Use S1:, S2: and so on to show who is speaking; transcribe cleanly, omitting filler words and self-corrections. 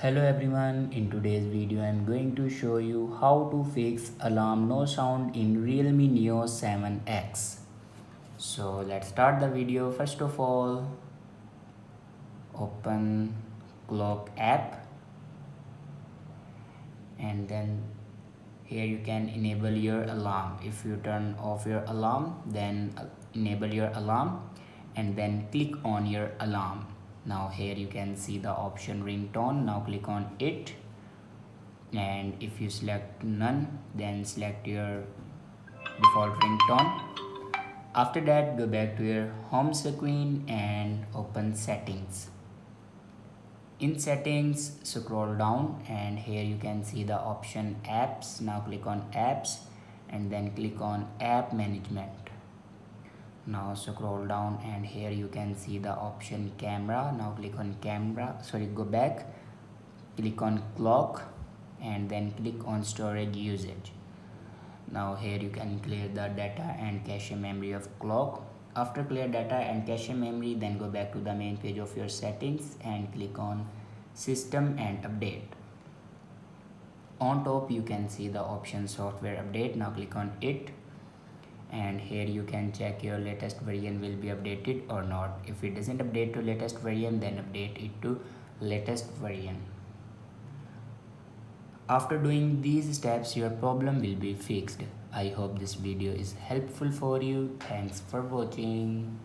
S1: Hello everyone, in today's video I am going to show you how to fix alarm no sound in Realme Neo 7X. So let's start the video. First of all, open clock app and then here you can enable your alarm. If you turn off your alarm, then enable your alarm and then click on your alarm. Now here you can see the option ringtone. Now click on it, and if you select none, then select your default ringtone. After that, go back to your home screen and open settings. In settings, scroll down and here you can see the option apps. Now click on apps and then click on app management. Now scroll down and here you can see the option camera. Now click on camera, go back, click on clock and then click on storage usage. Now here you can clear the data and cache memory of clock. After clear data and cache memory, then go back to the main page of your settings and click on system and update. On top you can see the option software update. Now click on it and here you can check your latest version will be updated or not. If it doesn't update to latest version, then update it to latest version. After doing these steps, your problem will be fixed. I hope this video is helpful for you. Thanks for watching.